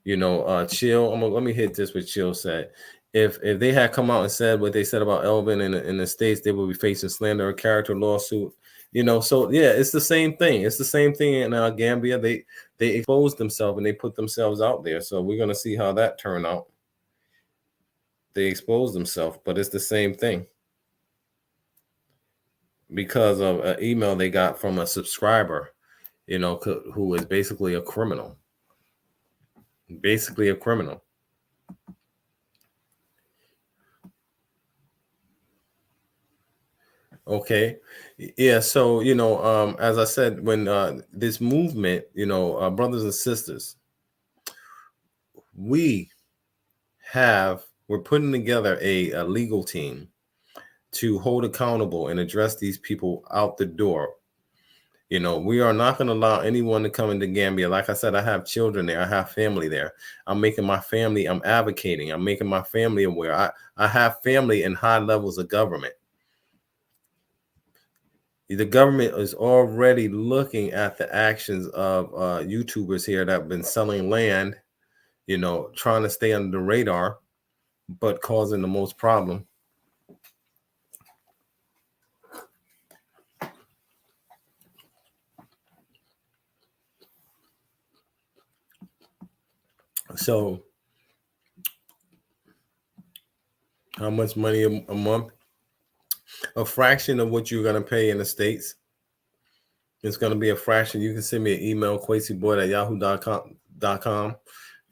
You know, Chill. Let me hit this. What Chill said. If they had come out and said what they said about Elvin in the States, they would be facing slander or character lawsuit. You know, so yeah, it's the same thing. It's the same thing in Gambia. They exposed themselves and they put themselves out there. So we're gonna see how that turned out. They exposed themselves, but it's the same thing because of an email they got from a subscriber, you know, who is basically a criminal. Basically a criminal. Okay. Yeah. So, you know, as I said, when this movement, you know, brothers and sisters, we're putting together a legal team to hold accountable and address these people out the door. You know, we are not going to allow anyone to come into Gambia. Like I said, I have children there. I have family there. I'm making my family, I'm advocating. I'm making my family aware. I have family in high levels of government. The government is already looking at the actions of YouTubers here that have been selling land, you know, trying to stay under the radar, but causing the most problem. So how much money a month? A fraction of what you're going to pay in the States. It's going to be a fraction. You can send me an email, kwesiboyd@yahoo.com.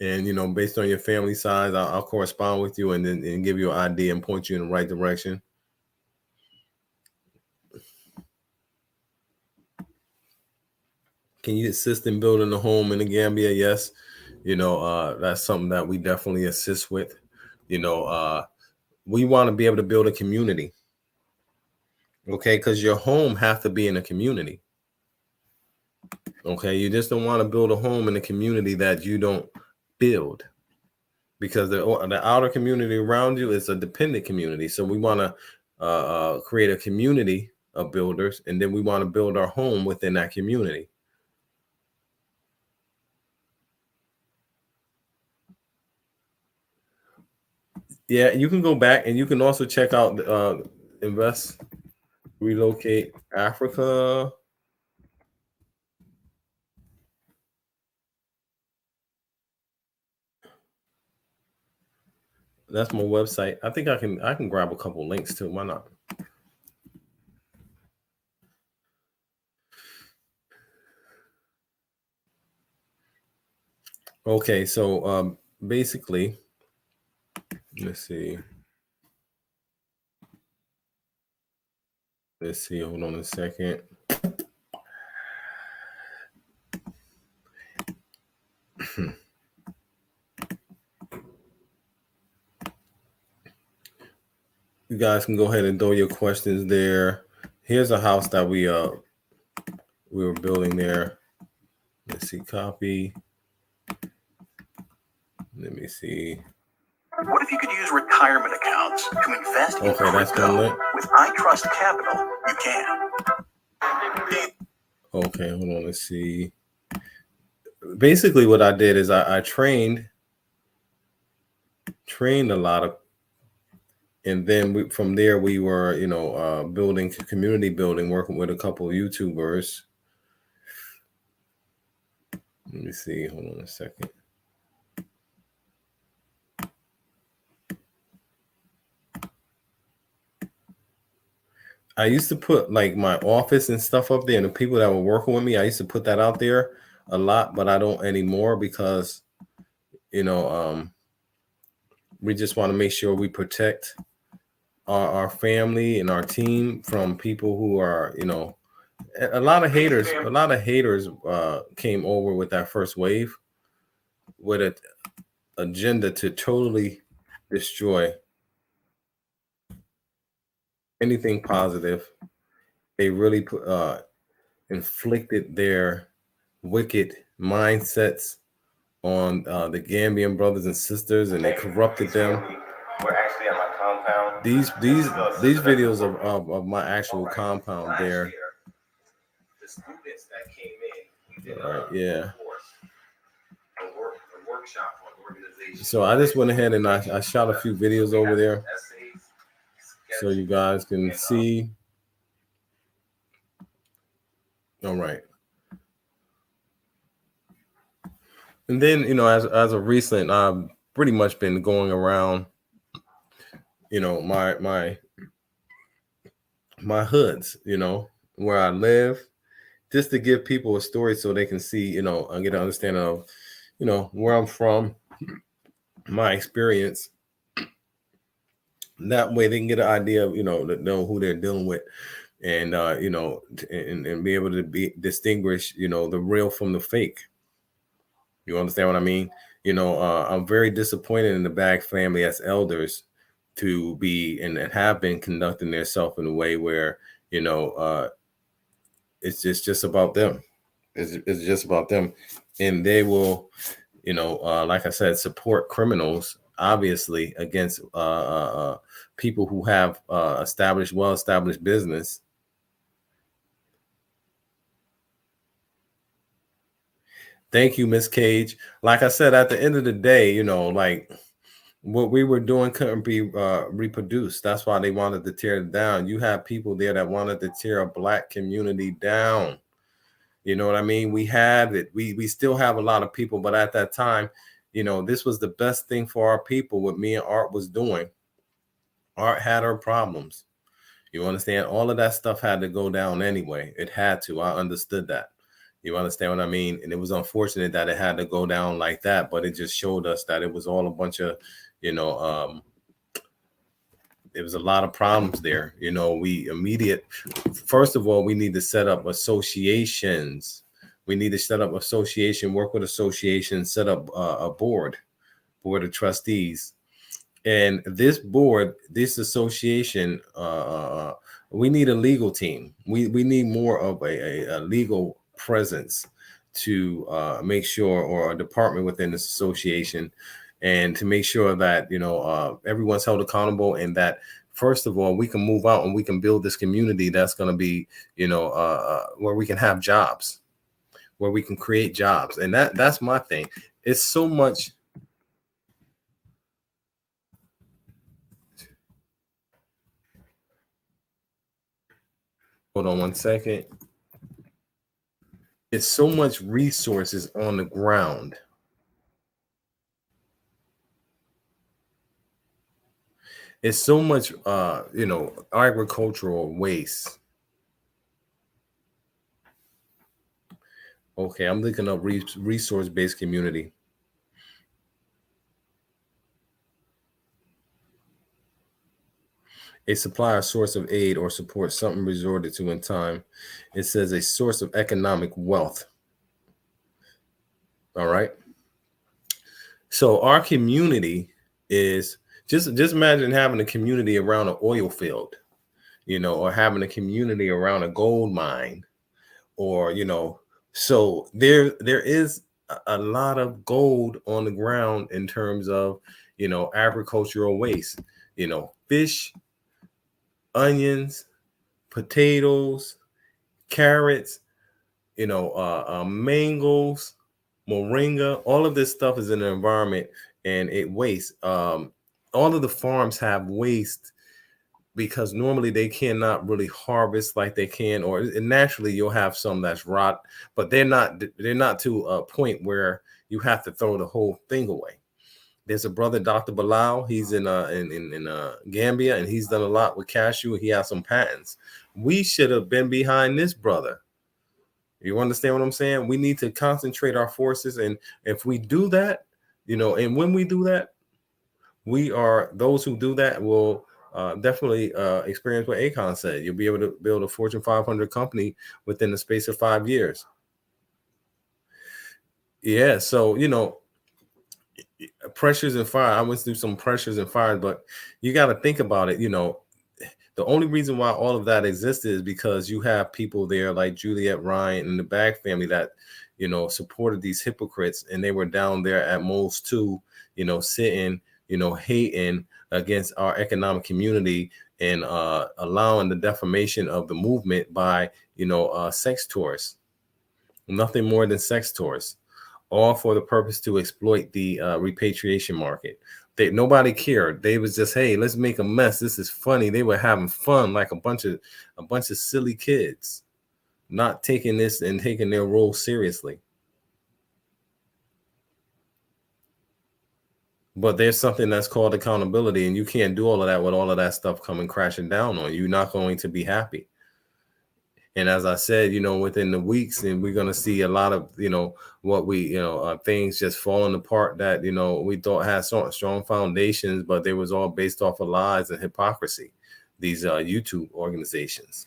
And, you know, based on your family size, I'll correspond with you and then give you an idea and point you in the right direction. Can you assist in building a home in the Gambia? Yes. You know, that's something that we definitely assist with. You know, we want to be able to build a community. Okay, because your home has to be in a community. Okay, you just don't want to build a home in a community that you don't build, because the outer community around you is a dependent community. So we want to create a community of builders, and then we want to build our home within that community. Yeah, you can go back and you can also check out Invest, Relocate Africa. That's my website. I think I can grab a couple links too. Why not? Okay, so basically, let's see. Hold on a second. You guys can go ahead and throw your questions there. Here's a house that we were building there. Let's see, copy. Let me see. What if you could use retirement accounts to invest in crypto? With iTrust Capital, you can. Okay, hold on. Let's see. Basically, what I did is I trained a lot of, and then from there we were, you know, building community building, working with a couple of YouTubers. Let me see. Hold on a second. I used to put like my office and stuff up there, and the people that were working with me, I used to put that out there a lot, but I don't anymore because, you know, we just want to make sure we protect our family and our team from people who are, you know, a lot of haters came over with that first wave with an agenda to totally destroy anything positive. They really inflicted their wicked mindsets on the Gambian brothers and sisters, and they corrupted them. We're actually at my compound. These videos of my actual compound there. The students that came in, we did yeah. A workshop on organization. So I just went ahead and I shot a few videos over there, so you guys can see. All right. And then, you know, as of recent, I've pretty much been going around, you know, my hoods, you know, where I live, just to give people a story so they can see, you know, and get an understanding of, you know, where I'm from, my experience. That way they can get an idea of, you know who they're dealing with, and you know, and be able to distinguish, you know, the real from the fake. You understand what I mean? You know, I'm very disappointed in the Bag family as elders to be and have been conducting themselves in a way where, you know, it's just about them. It's just about them, and they will, you know, like I said, support criminals, obviously, against people who have well-established business. Thank you, Miss Cage. Like I said, at the end of the day, you know, like what we were doing couldn't be reproduced. That's why they wanted to tear it down. You have people there that wanted to tear a Black community down. You know what I mean? We have it. We still have a lot of people, but at that time, you know, this was the best thing for our people. What me and Art was doing. Art had her problems. You understand? All of that stuff had to go down anyway. It had to. I understood that. You understand what I mean? And it was unfortunate that it had to go down like that, but it just showed us that it was all a bunch of, you know, there was a lot of problems there. You know, first of all, we need to set up associations. We need to set up association, work with associations, set up a board of trustees. And this board, this association, we need a legal team. We need more of a legal presence to make sure, or a department within this association, and to make sure that, you know, everyone's held accountable, and that first of all, we can move out and we can build this community that's going to be, you know, where we can have jobs, where we can create jobs. And that's my thing. It's so much. Hold on one second. It's so much resources on the ground. It's so much, you know, agricultural waste. Okay, I'm looking up resource-based community. A supplier, source of aid or support, something resorted to in time. It says a source of economic wealth. All right. So our community is just imagine having a community around an oil field, you know, or having a community around a gold mine, or, you know, so there is a lot of gold on the ground in terms of, you know, agricultural waste, you know, fish, onions, potatoes, carrots, you know, mangoes, moringa. All of this stuff is in the environment, and it wastes. All of the farms have waste because normally they cannot really harvest like they can, or naturally you'll have some that's rot, but they're not to a point where you have to throw the whole thing away. There's a brother, Dr. Bilal. He's in Gambia, and he's done a lot with cashew. He has some patents. We should have been behind this brother. You understand what I'm saying? We need to concentrate our forces, and if we do that, you know, and when we do that, we are those who do that will definitely experience what Akon said. You'll be able to build a Fortune 500 company within the space of 5 years. Yeah, so you know, pressures and fire. I went through some pressures and fires, but you got to think about it. You know, the only reason why all of that existed is because you have people there like Juliet Ryan and the Bag family that, you know, supported these hypocrites, and they were down there at Moles 2, you know, sitting, you know, hating against our economic community and allowing the defamation of the movement by, you know, sex tourists. Nothing more than sex tourists, all for the purpose to exploit the repatriation market. Nobody cared. They was just, hey, let's make a mess. This is funny. They were having fun like a bunch of silly kids, not taking this and taking their role seriously. But there's something that's called accountability, and you can't do all of that with all of that stuff coming crashing down on you. You're not going to be happy. And as I said, you know, within the weeks, and we're going to see a lot of, you know, what we, you know, things just falling apart that, you know, we thought had strong foundations, but they was all based off of lies and hypocrisy. These YouTube organizations.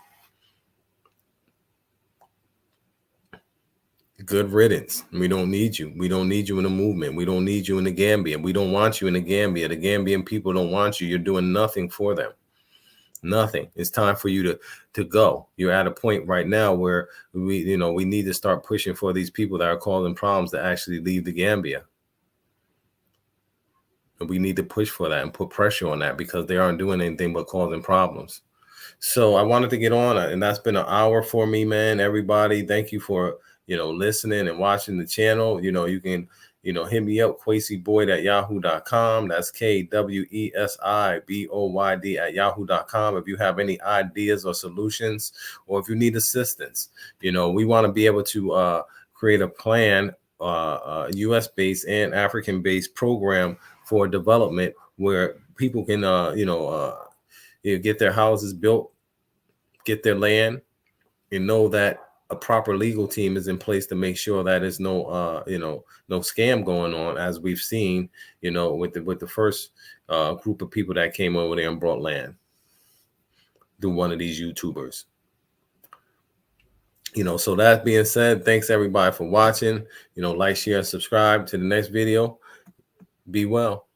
Good riddance. We don't need you. We don't need you in the movement. We don't need you in the Gambia. We don't want you in the Gambia. The Gambian people don't want you. You're doing nothing for them. Nothing. It's time for you to go. You're at a point right now where we need to start pushing for these people that are causing problems to actually leave the Gambia. And we need to push for that and put pressure on that, because they aren't doing anything but causing problems. So I wanted to get on, and that's been an hour for me, man. Everybody, thank you for, you know, listening and watching the channel. You know, you can, you know, hit me up, kwesiboyd@yahoo.com. That's KWESIBOYD @yahoo.com. If you have any ideas or solutions, or if you need assistance, you know, we want to be able to create a plan, US-based and African-based program for development where people can, get their houses built, get their land, and know that a proper legal team is in place to make sure that there's no, no scam going on, as we've seen, you know, with the first group of people that came over there and brought land through one of these YouTubers. You know, so that being said, thanks everybody for watching. You know, like, share, subscribe to the next video. Be well.